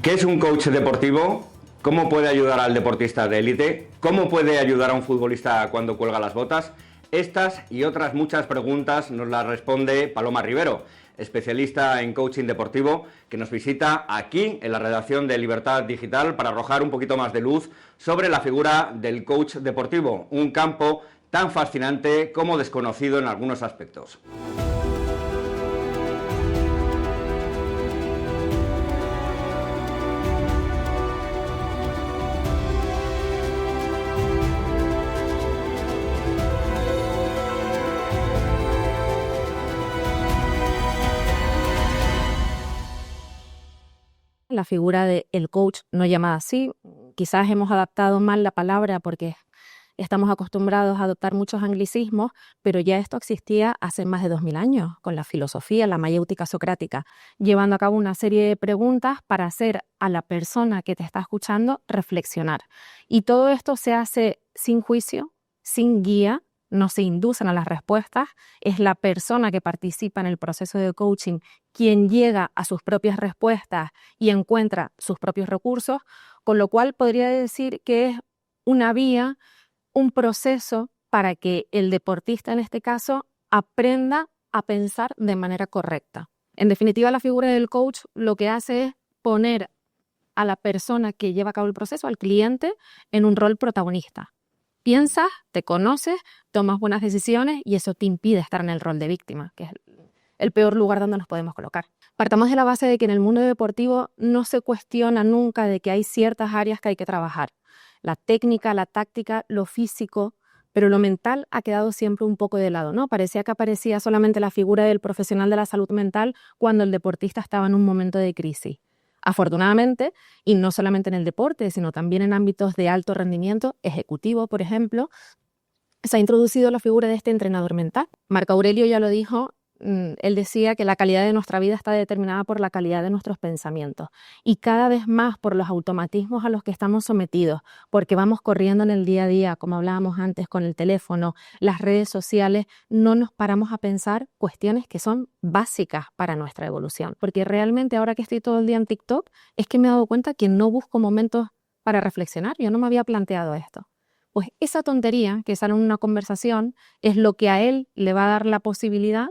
¿Qué es un coach deportivo? ¿Cómo puede ayudar al deportista de élite? ¿Cómo puede ayudar a un futbolista cuando cuelga las botas? Estas y otras muchas preguntas nos las responde Paloma Rivero, especialista en coaching deportivo, que nos visita aquí en la redacción de Libertad Digital para arrojar un poquito más de luz sobre la figura del coach deportivo, un campo tan fascinante como desconocido en algunos aspectos. La figura del coach no llamada así, quizás hemos adaptado mal la palabra porque estamos acostumbrados a adoptar muchos anglicismos, pero ya esto existía hace más de 2000 años con la filosofía, la mayéutica socrática, llevando a cabo una serie de preguntas para hacer a la persona que te está escuchando reflexionar. Y todo esto se hace sin juicio, sin guía, no se inducen a las respuestas, es la persona que participa en el proceso de coaching quien llega a sus propias respuestas y encuentra sus propios recursos, con lo cual podría decir que es una vía, un proceso para que el deportista en este caso aprenda a pensar de manera correcta. En definitiva, la figura del coach lo que hace es poner a la persona que lleva a cabo el proceso, al cliente, en un rol protagonista. Piensas, te conoces, tomas buenas decisiones y eso te impide estar en el rol de víctima, que es el peor lugar donde nos podemos colocar. Partamos de la base de que en el mundo deportivo no se cuestiona nunca de que hay ciertas áreas que hay que trabajar. La técnica, la táctica, lo físico, pero lo mental ha quedado siempre un poco de lado, ¿no? Parecía que aparecía solamente la figura del profesional de la salud mental cuando el deportista estaba en un momento de crisis. Afortunadamente, y no solamente en el deporte, sino también en ámbitos de alto rendimiento ejecutivo, por ejemplo, se ha introducido la figura de este entrenador mental. Marco Aurelio ya lo dijo, él decía que la calidad de nuestra vida está determinada por la calidad de nuestros pensamientos y cada vez más por los automatismos a los que estamos sometidos, porque vamos corriendo en el día a día, como hablábamos antes con el teléfono, las redes sociales, no nos paramos a pensar cuestiones que son básicas para nuestra evolución, porque realmente ahora que estoy todo el día en TikTok es que me he dado cuenta que no busco momentos para reflexionar, yo no me había planteado esto. Pues esa tontería que sale en una conversación es lo que a él le va a dar la posibilidad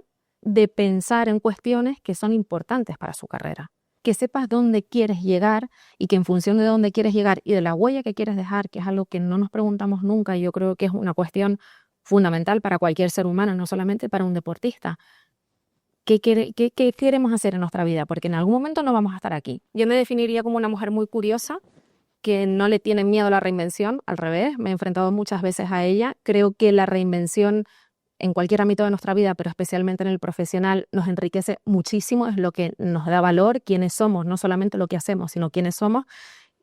de pensar en cuestiones que son importantes para su carrera. Que sepas dónde quieres llegar y que en función de dónde quieres llegar y de la huella que quieres dejar, que es algo que no nos preguntamos nunca y yo creo que es una cuestión fundamental para cualquier ser humano, no solamente para un deportista. ¿Qué queremos hacer en nuestra vida? Porque en algún momento no vamos a estar aquí. Yo me definiría como una mujer muy curiosa, que no le tiene miedo a la reinvención, al revés, me he enfrentado muchas veces a ella. Creo que la reinvención en cualquier ámbito de nuestra vida, pero especialmente en el profesional, nos enriquece muchísimo, es lo que nos da valor, quiénes somos, no solamente lo que hacemos, sino quiénes somos.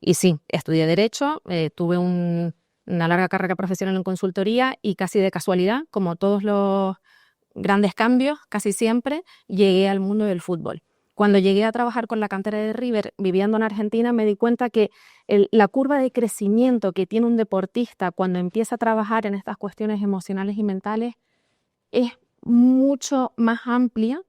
Y sí, estudié Derecho, tuve una larga carrera profesional en consultoría y casi de casualidad, como todos los grandes cambios, casi siempre, llegué al mundo del fútbol. Cuando llegué a trabajar con la cantera de River, viviendo en Argentina, me di cuenta que la curva de crecimiento que tiene un deportista cuando empieza a trabajar en estas cuestiones emocionales y mentales es mucho más amplia,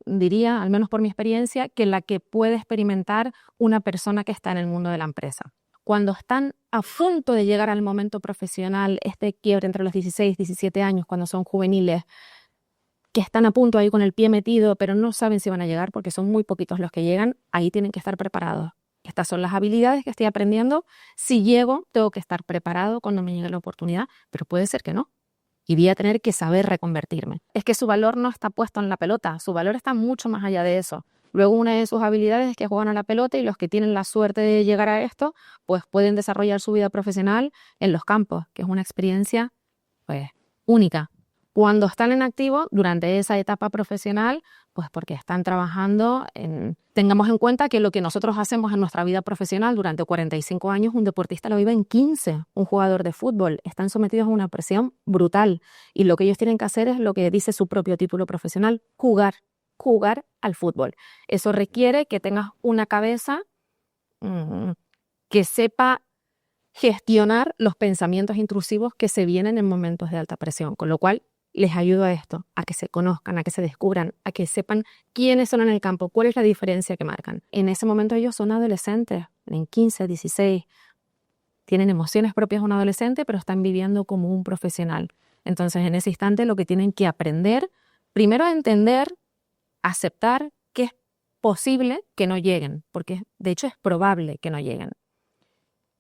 diría, al menos por mi experiencia, que la que puede experimentar una persona que está en el mundo de la empresa. Cuando están a punto de llegar al momento profesional, este quiebre entre los 16 y 17 años, cuando son juveniles, que están a punto ahí con el pie metido, pero no saben si van a llegar porque son muy poquitos los que llegan, ahí tienen que estar preparados. Estas son las habilidades que estoy aprendiendo. Si llego, tengo que estar preparado cuando me llegue la oportunidad, pero puede ser que no. Y voy a tener que saber reconvertirme. Es que su valor no está puesto en la pelota, su valor está mucho más allá de eso. Luego una de sus habilidades es que juegan a la pelota y los que tienen la suerte de llegar a esto, pues pueden desarrollar su vida profesional en los campos, que es una experiencia pues única. Cuando están en activo, durante esa etapa profesional, pues porque están trabajando tengamos en cuenta que lo que nosotros hacemos en nuestra vida profesional durante 45 años, un deportista lo vive en 15, un jugador de fútbol. Están sometidos a una presión brutal y lo que ellos tienen que hacer es lo que dice su propio título profesional, jugar al fútbol. Eso requiere que tengas una cabeza que sepa gestionar los pensamientos intrusivos que se vienen en momentos de alta presión, con lo cual les ayudo a esto, a que se conozcan, a que se descubran, a que sepan quiénes son en el campo, cuál es la diferencia que marcan. En ese momento ellos son adolescentes, en 15, 16, tienen emociones propias de un adolescente, pero están viviendo como un profesional. Entonces, en ese instante lo que tienen que aprender, primero a entender, aceptar que es posible que no lleguen, porque de hecho es probable que no lleguen.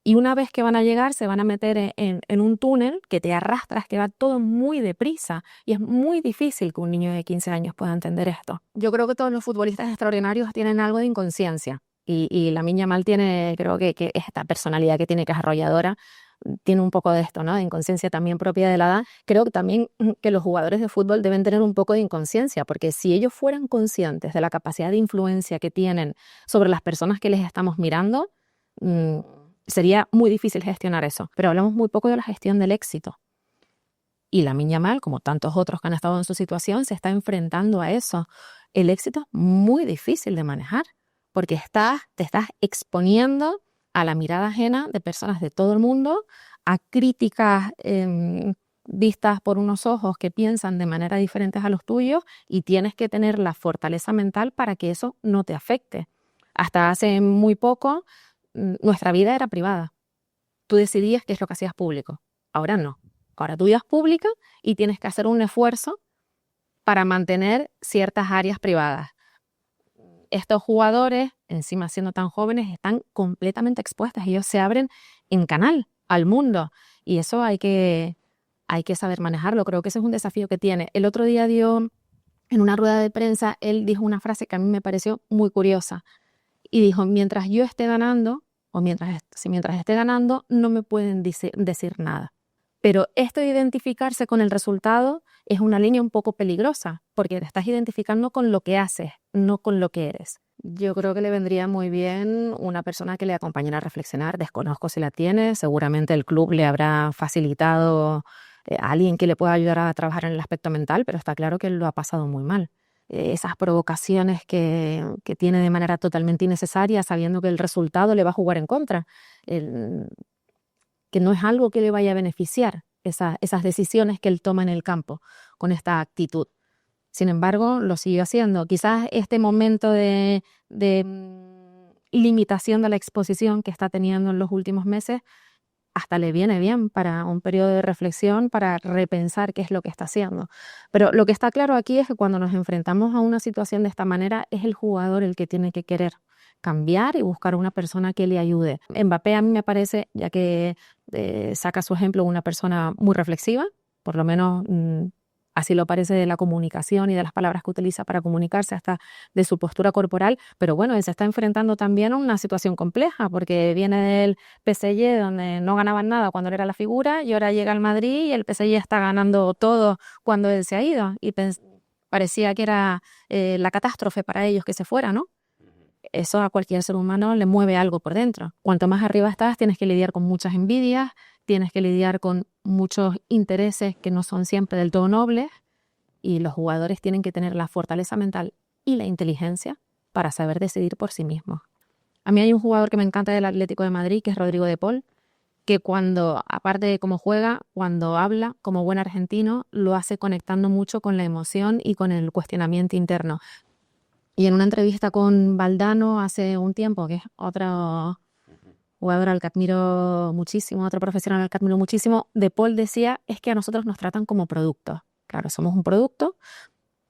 Y una vez que van a llegar, se van a meter en un túnel que te arrastras, que va todo muy deprisa. Y es muy difícil que un niño de 15 años pueda entender esto. Yo creo que todos los futbolistas extraordinarios tienen algo de inconsciencia. Y Lamine Yamal tiene, creo que esta personalidad que tiene, que es arrolladora, tiene un poco de esto, ¿no? De inconsciencia también propia de la edad. Creo que también que los jugadores de fútbol deben tener un poco de inconsciencia, porque si ellos fueran conscientes de la capacidad de influencia que tienen sobre las personas que les estamos mirando, sería muy difícil gestionar eso. Pero hablamos muy poco de la gestión del éxito. Y Lamine Yamal, como tantos otros que han estado en su situación, se está enfrentando a eso. El éxito es muy difícil de manejar, porque te estás exponiendo a la mirada ajena de personas de todo el mundo, a críticas vistas por unos ojos que piensan de manera diferente a los tuyos, y tienes que tener la fortaleza mental para que eso no te afecte. Hasta hace muy poco, nuestra vida era privada. Tú decidías qué es lo que hacías público. Ahora no. Ahora tu vida es pública y tienes que hacer un esfuerzo para mantener ciertas áreas privadas. Estos jugadores, encima siendo tan jóvenes, están completamente expuestos. Ellos se abren en canal al mundo y eso hay que saber manejarlo. Creo que ese es un desafío que tiene. El otro día en una rueda de prensa, él dijo una frase que a mí me pareció muy curiosa y dijo: mientras yo esté ganando, o mientras esté ganando, no me pueden decir nada. Pero esto de identificarse con el resultado es una línea un poco peligrosa, porque te estás identificando con lo que haces, no con lo que eres. Yo creo que le vendría muy bien una persona que le acompañara a reflexionar. Desconozco si la tiene, seguramente el club le habrá facilitado a alguien que le pueda ayudar a trabajar en el aspecto mental, pero está claro que él lo ha pasado muy mal. Esas provocaciones que tiene de manera totalmente innecesaria, sabiendo que el resultado le va a jugar en contra. Que no es algo que le vaya a beneficiar, esas decisiones que él toma en el campo con esta actitud. Sin embargo, lo siguió haciendo. Quizás este momento de limitación de la exposición que está teniendo en los últimos meses hasta le viene bien para un periodo de reflexión, para repensar qué es lo que está haciendo. Pero lo que está claro aquí es que cuando nos enfrentamos a una situación de esta manera, es el jugador el que tiene que querer cambiar y buscar una persona que le ayude. Mbappé, a mí me parece, ya que saca su ejemplo, una persona muy reflexiva, por lo menos así lo parece de la comunicación y de las palabras que utiliza para comunicarse, hasta de su postura corporal. Pero bueno, él se está enfrentando también a una situación compleja, porque viene del PSG, donde no ganaban nada cuando él era la figura, y ahora llega al Madrid y el PSG está ganando todo cuando él se ha ido. Y parecía que era la catástrofe para ellos que se fuera, ¿no? Eso a cualquier ser humano le mueve algo por dentro. Cuanto más arriba estás, tienes que lidiar con muchas envidias, tienes que lidiar con muchos intereses que no son siempre del todo nobles, y los jugadores tienen que tener la fortaleza mental y la inteligencia para saber decidir por sí mismos. A mí hay un jugador que me encanta del Atlético de Madrid, que es Rodrigo de Paul, que cuando, aparte de cómo juega, cuando habla como buen argentino, lo hace conectando mucho con la emoción y con el cuestionamiento interno. Y en una entrevista con Valdano hace un tiempo, que es otro jugador al que admiro muchísimo, otro profesional al que admiro muchísimo, De Paul decía, es que a nosotros nos tratan como productos. Claro, somos un producto,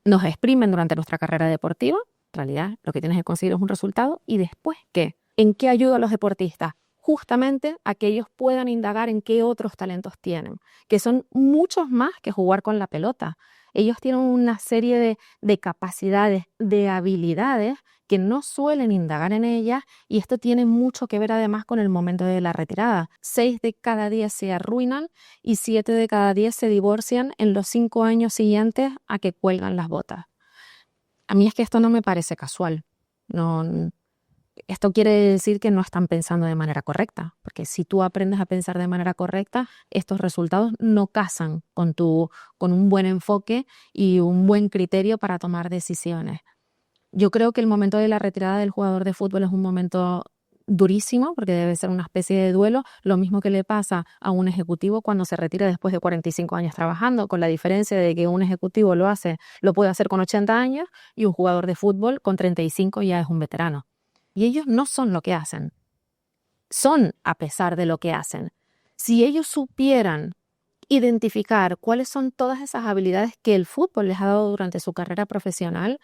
nos exprimen durante nuestra carrera deportiva, en realidad lo que tienes que conseguir es un resultado, y después, ¿qué? ¿En qué ayuda a los deportistas? Justamente a que ellos puedan indagar en qué otros talentos tienen, que son muchos más que jugar con la pelota. Ellos tienen una serie de capacidades, de habilidades que no suelen indagar en ellas, y esto tiene mucho que ver además con el momento de la retirada. 6 de cada 10 se arruinan y 7 de cada 10 se divorcian en los 5 años siguientes a que cuelgan las botas. A mí es que esto no me parece casual. Esto quiere decir que no están pensando de manera correcta, porque si tú aprendes a pensar de manera correcta, estos resultados no casan con un buen enfoque y un buen criterio para tomar decisiones. Yo creo que el momento de la retirada del jugador de fútbol es un momento durísimo, porque debe ser una especie de duelo, lo mismo que le pasa a un ejecutivo cuando se retira después de 45 años trabajando, con la diferencia de que un ejecutivo lo puede hacer con 80 años y un jugador de fútbol con 35 ya es un veterano. Y ellos no son lo que hacen, son a pesar de lo que hacen. Si ellos supieran identificar cuáles son todas esas habilidades que el fútbol les ha dado durante su carrera profesional,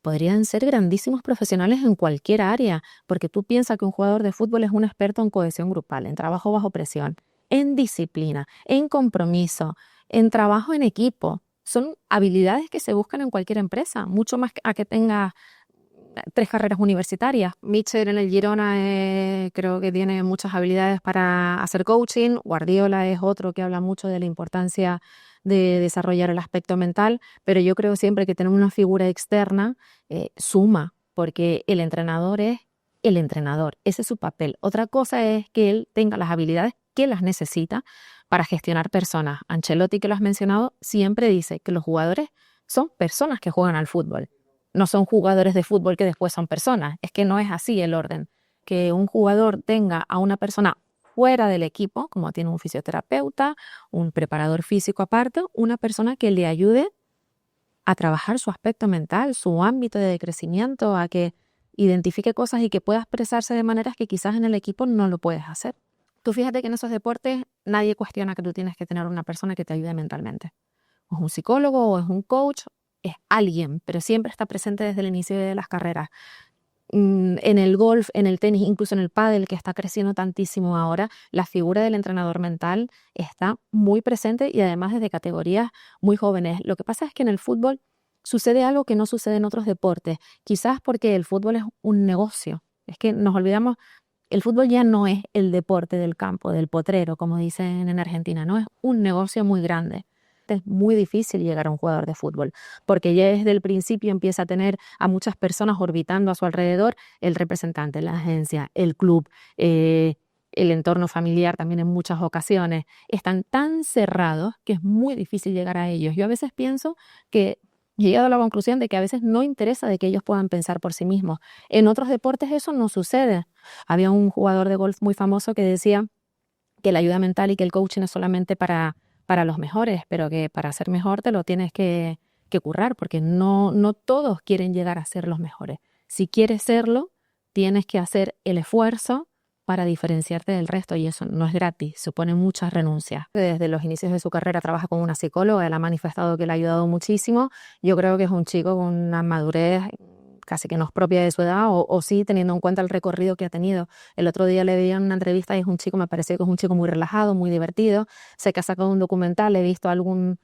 podrían ser grandísimos profesionales en cualquier área, porque tú piensas que un jugador de fútbol es un experto en cohesión grupal, en trabajo bajo presión, en disciplina, en compromiso, en trabajo en equipo. Son habilidades que se buscan en cualquier empresa, mucho más a que tenga 3 carreras universitarias. Mitchell en el Girona creo que tiene muchas habilidades para hacer coaching. Guardiola es otro que habla mucho de la importancia de desarrollar el aspecto mental, pero yo creo siempre que tener una figura externa suma, porque el entrenador es el entrenador, ese es su papel. Otra cosa es que él tenga las habilidades que las necesita para gestionar personas. Ancelotti, que lo has mencionado, siempre dice que los jugadores son personas que juegan al fútbol. No son jugadores de fútbol que después son personas. Es que no es así el orden. Que un jugador tenga a una persona fuera del equipo, como tiene un fisioterapeuta, un preparador físico aparte, una persona que le ayude a trabajar su aspecto mental, su ámbito de crecimiento, a que identifique cosas y que pueda expresarse de maneras que quizás en el equipo no lo puedes hacer. Tú fíjate que en esos deportes nadie cuestiona que tú tienes que tener una persona que te ayude mentalmente. O es un psicólogo o es un coach, es alguien, pero siempre está presente desde el inicio de las carreras. En el golf, en el tenis, incluso en el pádel, que está creciendo tantísimo ahora, la figura del entrenador mental está muy presente y además desde categorías muy jóvenes. Lo que pasa es que en el fútbol sucede algo que no sucede en otros deportes, quizás porque el fútbol es un negocio. Es que nos olvidamos, el fútbol ya no es el deporte del campo, del potrero, como dicen en Argentina, no es un negocio muy grande. Es muy difícil llegar a un jugador de fútbol, porque ya desde el principio empieza a tener a muchas personas orbitando a su alrededor, el representante, la agencia, el club, el entorno familiar también en muchas ocasiones. Están tan cerrados que es muy difícil llegar a ellos. Yo a veces pienso que he llegado a la conclusión de que a veces no interesa de que ellos puedan pensar por sí mismos. En otros deportes eso no sucede. Había un jugador de golf muy famoso que decía que la ayuda mental y que el coaching es solamente para los mejores, pero que para ser mejor te lo tienes que currar, porque no todos quieren llegar a ser los mejores. Si quieres serlo, tienes que hacer el esfuerzo para diferenciarte del resto, y eso no es gratis, supone muchas renuncias. Desde los inicios de su carrera trabaja con una psicóloga, él ha manifestado que le ha ayudado muchísimo. Yo creo que es un chico con una madurez casi que no es propia de su edad, o sí, teniendo en cuenta el recorrido que ha tenido. El otro día le veía en una entrevista y es un chico, me pareció que es un chico muy relajado, muy divertido. Sé que ha sacado un documental, he visto algún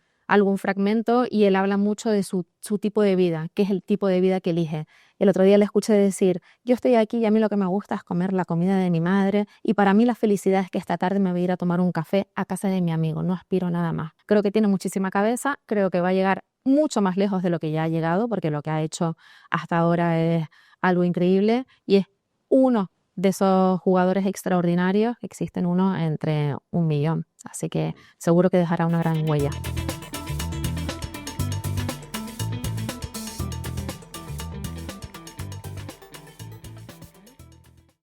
fragmento y él habla mucho de su tipo de vida, que es el tipo de vida que elige. El otro día le escuché decir, yo estoy aquí y a mí lo que me gusta es comer la comida de mi madre, y para mí la felicidad es que esta tarde me voy a ir a tomar un café a casa de mi amigo, no aspiro a nada más. Creo que tiene muchísima cabeza, creo que va a llegar mucho más lejos de lo que ya ha llegado, porque lo que ha hecho hasta ahora es algo increíble y es uno de esos jugadores extraordinarios. Existen uno entre 1 millón, así que seguro que dejará una gran huella.